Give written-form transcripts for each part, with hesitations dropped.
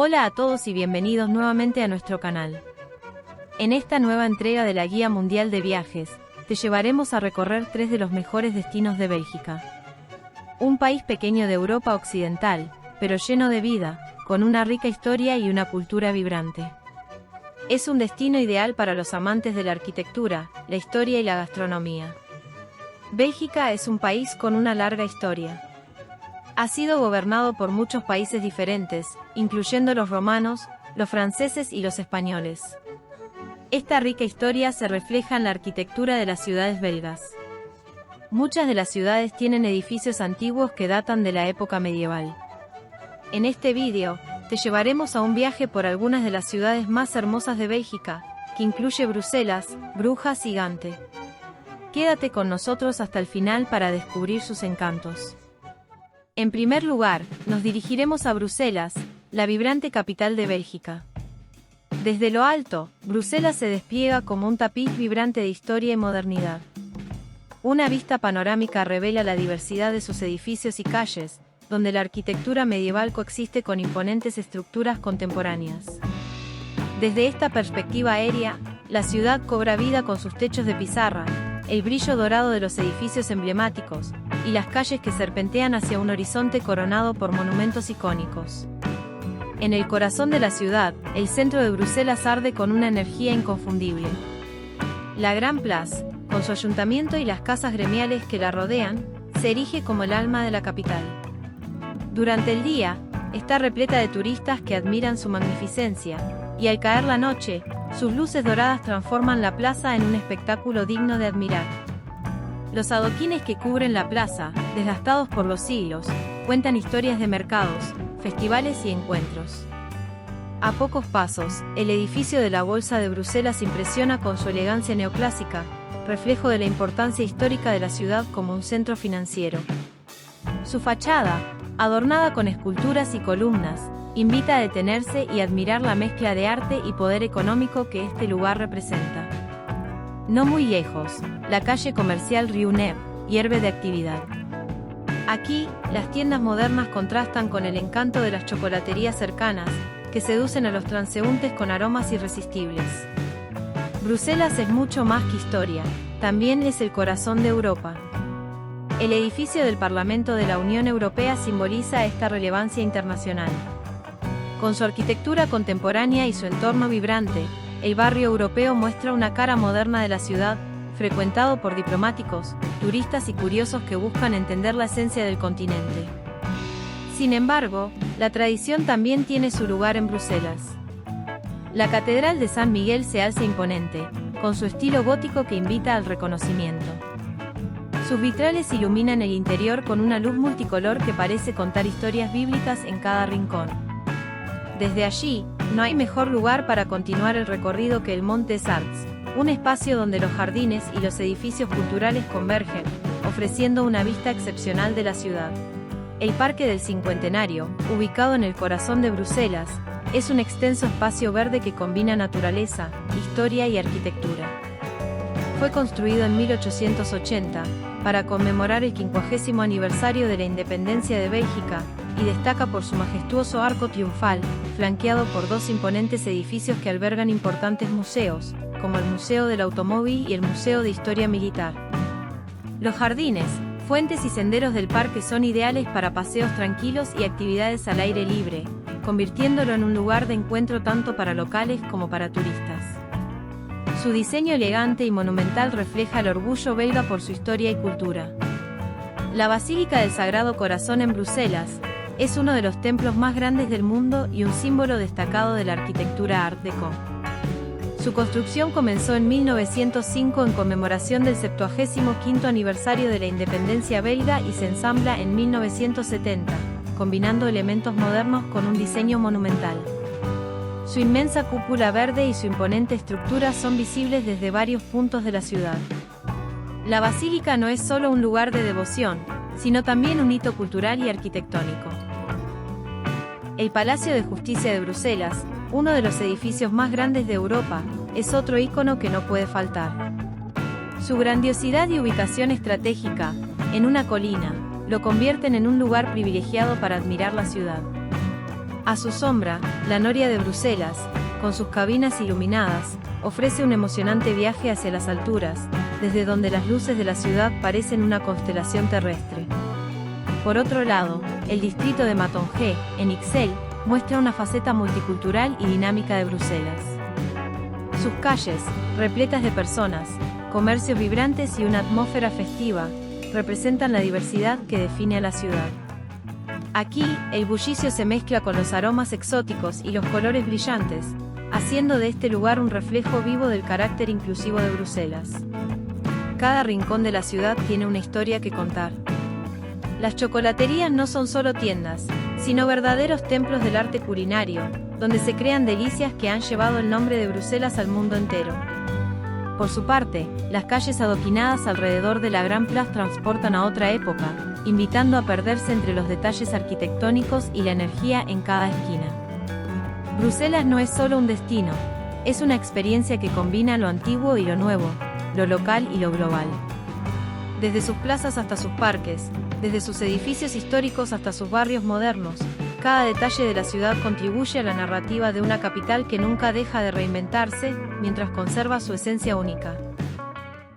Hola a todos y bienvenidos nuevamente a nuestro canal. En esta nueva entrega de la Guía Mundial de Viajes, te llevaremos a recorrer 3 de los mejores destinos de Bélgica. Un país pequeño de Europa Occidental, pero lleno de vida, con una rica historia y una cultura vibrante. Es un destino ideal para los amantes de la arquitectura, la historia y la gastronomía. Bélgica es un país con una larga historia. Ha sido gobernado por muchos países diferentes, incluyendo los romanos, los franceses y los españoles. Esta rica historia se refleja en la arquitectura de las ciudades belgas. Muchas de las ciudades tienen edificios antiguos que datan de la época medieval. En este vídeo, te llevaremos a un viaje por algunas de las ciudades más hermosas de Bélgica, que incluye Bruselas, Brujas y Gante. Quédate con nosotros hasta el final para descubrir sus encantos. En primer lugar, nos dirigiremos a Bruselas, la vibrante capital de Bélgica. Desde lo alto, Bruselas se despliega como un tapiz vibrante de historia y modernidad. Una vista panorámica revela la diversidad de sus edificios y calles, donde la arquitectura medieval coexiste con imponentes estructuras contemporáneas. Desde esta perspectiva aérea, la ciudad cobra vida con sus techos de pizarra, el brillo dorado de los edificios emblemáticos, y las calles que serpentean hacia un horizonte coronado por monumentos icónicos. En el corazón de la ciudad, el centro de Bruselas arde con una energía inconfundible. La Gran Place, con su ayuntamiento y las casas gremiales que la rodean, se erige como el alma de la capital. Durante el día, está repleta de turistas que admiran su magnificencia, y al caer la noche, sus luces doradas transforman la plaza en un espectáculo digno de admirar. Los adoquines que cubren la plaza, desgastados por los siglos, cuentan historias de mercados, festivales y encuentros. A pocos pasos, el edificio de la Bolsa de Bruselas impresiona con su elegancia neoclásica, reflejo de la importancia histórica de la ciudad como un centro financiero. Su fachada, adornada con esculturas y columnas, invita a detenerse y admirar la mezcla de arte y poder económico que este lugar representa. No muy lejos, la calle comercial Rue Neuve hierve de actividad. Aquí, las tiendas modernas contrastan con el encanto de las chocolaterías cercanas, que seducen a los transeúntes con aromas irresistibles. Bruselas es mucho más que historia, también es el corazón de Europa. El edificio del Parlamento de la Unión Europea simboliza esta relevancia internacional. Con su arquitectura contemporánea y su entorno vibrante, el barrio europeo muestra una cara moderna de la ciudad, frecuentado por diplomáticos, turistas y curiosos que buscan entender la esencia del continente. Sin embargo, la tradición también tiene su lugar en Bruselas. La Catedral de San Miguel se alza imponente, con su estilo gótico que invita al reconocimiento. Sus vitrales iluminan el interior con una luz multicolor que parece contar historias bíblicas en cada rincón. Desde allí, no hay mejor lugar para continuar el recorrido que el Mont des Arts, un espacio donde los jardines y los edificios culturales convergen, ofreciendo una vista excepcional de la ciudad. El Parque del Cincuentenario, ubicado en el corazón de Bruselas, es un extenso espacio verde que combina naturaleza, historia y arquitectura. Fue construido en 1880, para conmemorar el 50º aniversario de la independencia de Bélgica, y destaca por su majestuoso arco triunfal, flanqueado por 2 imponentes edificios que albergan importantes museos, como el Museo del Automóvil y el Museo de Historia Militar. Los jardines, fuentes y senderos del parque son ideales para paseos tranquilos y actividades al aire libre, convirtiéndolo en un lugar de encuentro tanto para locales como para turistas. Su diseño elegante y monumental refleja el orgullo belga por su historia y cultura. La Basílica del Sagrado Corazón en Bruselas es uno de los templos más grandes del mundo y un símbolo destacado de la arquitectura Art Deco. Su construcción comenzó en 1905 en conmemoración del 75º aniversario de la independencia belga y se ensambla en 1970, combinando elementos modernos con un diseño monumental. Su inmensa cúpula verde y su imponente estructura son visibles desde varios puntos de la ciudad. La basílica no es solo un lugar de devoción, sino también un hito cultural y arquitectónico. El Palacio de Justicia de Bruselas, uno de los edificios más grandes de Europa, es otro ícono que no puede faltar. Su grandiosidad y ubicación estratégica, en una colina, lo convierten en un lugar privilegiado para admirar la ciudad. A su sombra, la Noria de Bruselas, con sus cabinas iluminadas, ofrece un emocionante viaje hacia las alturas, desde donde las luces de la ciudad parecen una constelación terrestre. Por otro lado, el distrito de Matonge, en Ixelles, muestra una faceta multicultural y dinámica de Bruselas. Sus calles, repletas de personas, comercios vibrantes y una atmósfera festiva, representan la diversidad que define a la ciudad. Aquí, el bullicio se mezcla con los aromas exóticos y los colores brillantes, haciendo de este lugar un reflejo vivo del carácter inclusivo de Bruselas. Cada rincón de la ciudad tiene una historia que contar. Las chocolaterías no son solo tiendas, sino verdaderos templos del arte culinario, donde se crean delicias que han llevado el nombre de Bruselas al mundo entero. Por su parte, las calles adoquinadas alrededor de la Gran Place transportan a otra época, invitando a perderse entre los detalles arquitectónicos y la energía en cada esquina. Bruselas no es solo un destino, es una experiencia que combina lo antiguo y lo nuevo, lo local y lo global. Desde sus plazas hasta sus parques, desde sus edificios históricos hasta sus barrios modernos, cada detalle de la ciudad contribuye a la narrativa de una capital que nunca deja de reinventarse, mientras conserva su esencia única.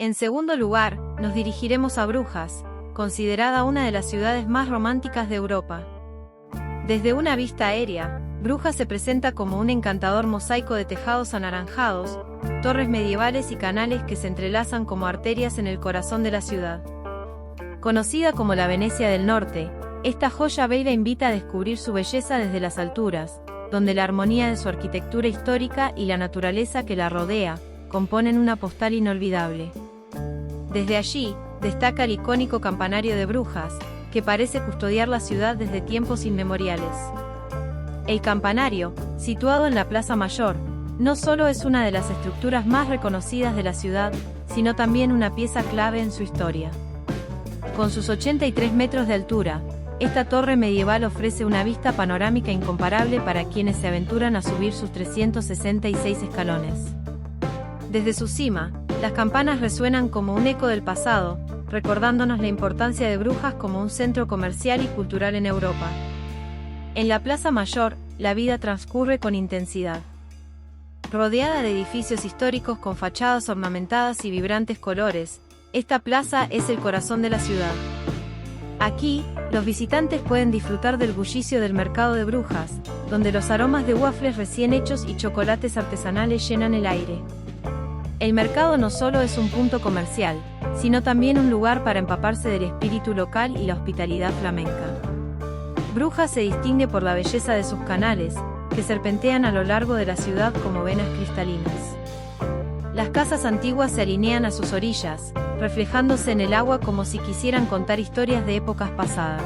En segundo lugar, nos dirigiremos a Brujas, considerada una de las ciudades más románticas de Europa. Desde una vista aérea, Brujas se presenta como un encantador mosaico de tejados anaranjados, torres medievales y canales que se entrelazan como arterias en el corazón de la ciudad. Conocida como la Venecia del Norte, esta joya belga invita a descubrir su belleza desde las alturas, donde la armonía de su arquitectura histórica y la naturaleza que la rodea componen una postal inolvidable. Desde allí, destaca el icónico campanario de Brujas, que parece custodiar la ciudad desde tiempos inmemoriales. El campanario, situado en la Plaza Mayor, no solo es una de las estructuras más reconocidas de la ciudad, sino también una pieza clave en su historia. Con sus 83 metros de altura, esta torre medieval ofrece una vista panorámica incomparable para quienes se aventuran a subir sus 366 escalones. Desde su cima, las campanas resuenan como un eco del pasado, recordándonos la importancia de Brujas como un centro comercial y cultural en Europa. En la Plaza Mayor, la vida transcurre con intensidad. Rodeada de edificios históricos con fachadas ornamentadas y vibrantes colores, esta plaza es el corazón de la ciudad. Aquí, los visitantes pueden disfrutar del bullicio del mercado de Brujas, donde los aromas de waffles recién hechos y chocolates artesanales llenan el aire. El mercado no solo es un punto comercial, sino también un lugar para empaparse del espíritu local y la hospitalidad flamenca. Brujas se distingue por la belleza de sus canales, que serpentean a lo largo de la ciudad como venas cristalinas. Las casas antiguas se alinean a sus orillas, reflejándose en el agua como si quisieran contar historias de épocas pasadas.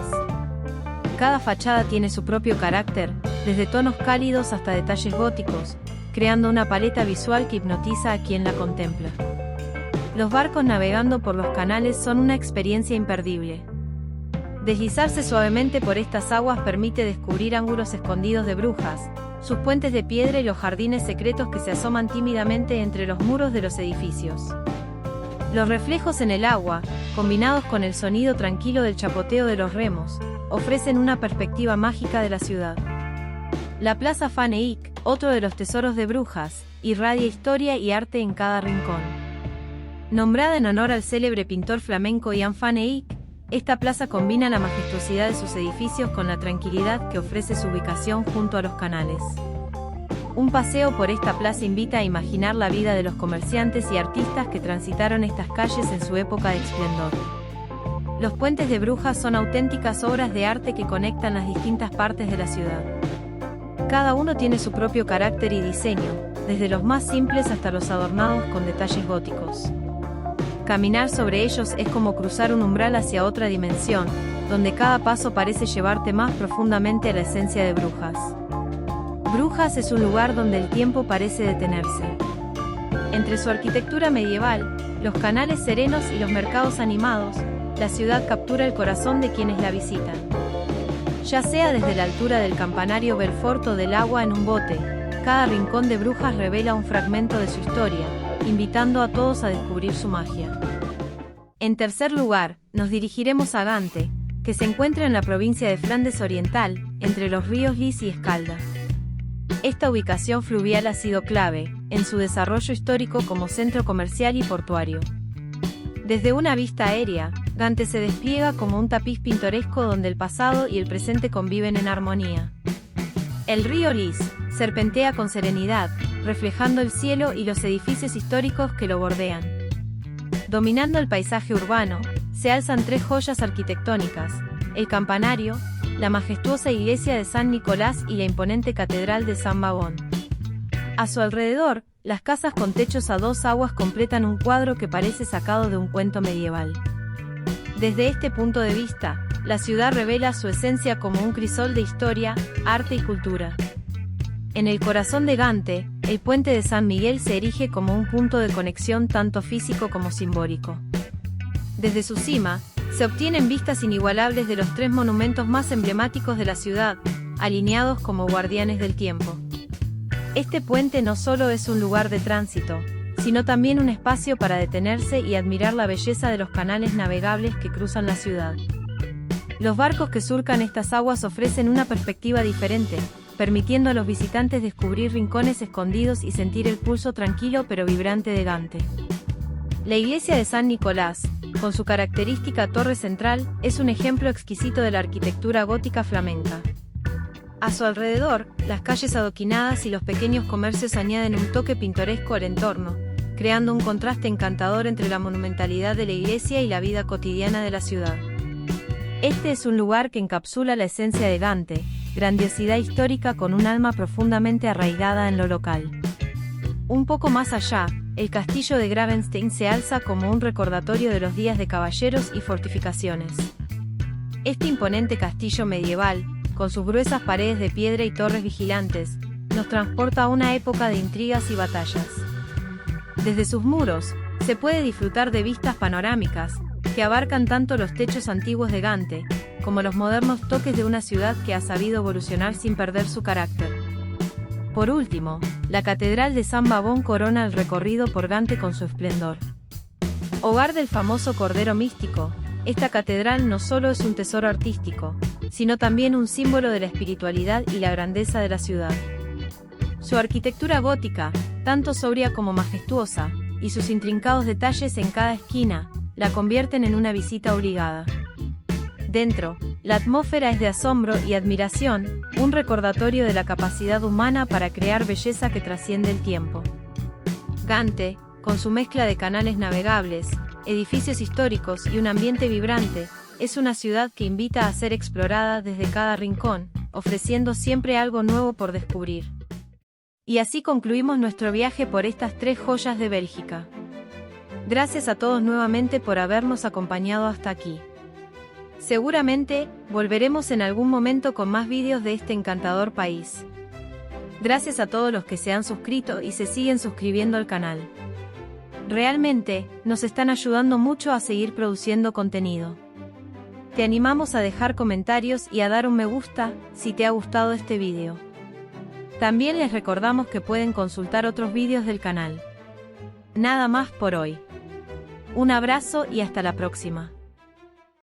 Cada fachada tiene su propio carácter, desde tonos cálidos hasta detalles góticos, creando una paleta visual que hipnotiza a quien la contempla. Los barcos navegando por los canales son una experiencia imperdible. Deslizarse suavemente por estas aguas permite descubrir ángulos escondidos de Brujas, sus puentes de piedra y los jardines secretos que se asoman tímidamente entre los muros de los edificios. Los reflejos en el agua, combinados con el sonido tranquilo del chapoteo de los remos, ofrecen una perspectiva mágica de la ciudad. La Plaza Van Eyck, otro de los tesoros de Brujas, irradia historia y arte en cada rincón. Nombrada en honor al célebre pintor flamenco Jan van Eyck, esta plaza combina la majestuosidad de sus edificios con la tranquilidad que ofrece su ubicación junto a los canales. Un paseo por esta plaza invita a imaginar la vida de los comerciantes y artistas que transitaron estas calles en su época de esplendor. Los puentes de Brujas son auténticas obras de arte que conectan las distintas partes de la ciudad. Cada uno tiene su propio carácter y diseño, desde los más simples hasta los adornados con detalles góticos. Caminar sobre ellos es como cruzar un umbral hacia otra dimensión, donde cada paso parece llevarte más profundamente a la esencia de Brujas. Brujas es un lugar donde el tiempo parece detenerse. Entre su arquitectura medieval, los canales serenos y los mercados animados, la ciudad captura el corazón de quienes la visitan. Ya sea desde la altura del campanario Belfort o del agua en un bote, cada rincón de Brujas revela un fragmento de su historia, invitando a todos a descubrir su magia. En tercer lugar, nos dirigiremos a Gante, que se encuentra en la provincia de Flandes Oriental, entre los ríos Lys y Escalda. Esta ubicación fluvial ha sido clave en su desarrollo histórico como centro comercial y portuario. Desde una vista aérea, Gante se despliega como un tapiz pintoresco donde el pasado y el presente conviven en armonía. El río Lys serpentea con serenidad, reflejando el cielo y los edificios históricos que lo bordean. Dominando el paisaje urbano, se alzan tres joyas arquitectónicas: el campanario, la majestuosa iglesia de San Nicolás y la imponente catedral de San Bavón. A su alrededor, las casas con techos a dos aguas completan un cuadro que parece sacado de un cuento medieval. Desde este punto de vista, la ciudad revela su esencia como un crisol de historia, arte y cultura. En el corazón de Gante, el puente de San Miguel se erige como un punto de conexión tanto físico como simbólico. Desde su cima, se obtienen vistas inigualables de los tres monumentos más emblemáticos de la ciudad, alineados como guardianes del tiempo. Este puente no solo es un lugar de tránsito, sino también un espacio para detenerse y admirar la belleza de los canales navegables que cruzan la ciudad. Los barcos que surcan estas aguas ofrecen una perspectiva diferente, permitiendo a los visitantes descubrir rincones escondidos y sentir el pulso tranquilo pero vibrante de Gante. La iglesia de San Nicolás, con su característica torre central, es un ejemplo exquisito de la arquitectura gótica flamenca. A su alrededor, las calles adoquinadas y los pequeños comercios añaden un toque pintoresco al entorno, creando un contraste encantador entre la monumentalidad de la iglesia y la vida cotidiana de la ciudad. Este es un lugar que encapsula la esencia de Gante, grandiosidad histórica con un alma profundamente arraigada en lo local. Un poco más allá, el castillo de Gravenstein se alza como un recordatorio de los días de caballeros y fortificaciones. Este imponente castillo medieval, con sus gruesas paredes de piedra y torres vigilantes, nos transporta a una época de intrigas y batallas. Desde sus muros, se puede disfrutar de vistas panorámicas, que abarcan tanto los techos antiguos de Gante, como los modernos toques de una ciudad que ha sabido evolucionar sin perder su carácter. Por último, la Catedral de San Bavón corona el recorrido por Gante con su esplendor. Hogar del famoso Cordero Místico, esta catedral no solo es un tesoro artístico, sino también un símbolo de la espiritualidad y la grandeza de la ciudad. Su arquitectura gótica, tanto sobria como majestuosa, y sus intrincados detalles en cada esquina, la convierten en una visita obligada. Dentro, la atmósfera es de asombro y admiración, un recordatorio de la capacidad humana para crear belleza que trasciende el tiempo. Gante, con su mezcla de canales navegables, edificios históricos y un ambiente vibrante, es una ciudad que invita a ser explorada desde cada rincón, ofreciendo siempre algo nuevo por descubrir. Y así concluimos nuestro viaje por estas tres joyas de Bélgica. Gracias a todos nuevamente por habernos acompañado hasta aquí. Seguramente, volveremos en algún momento con más vídeos de este encantador país. Gracias a todos los que se han suscrito y se siguen suscribiendo al canal. Realmente, nos están ayudando mucho a seguir produciendo contenido. Te animamos a dejar comentarios y a dar un me gusta, si te ha gustado este vídeo. También les recordamos que pueden consultar otros vídeos del canal. Nada más por hoy. Un abrazo y hasta la próxima.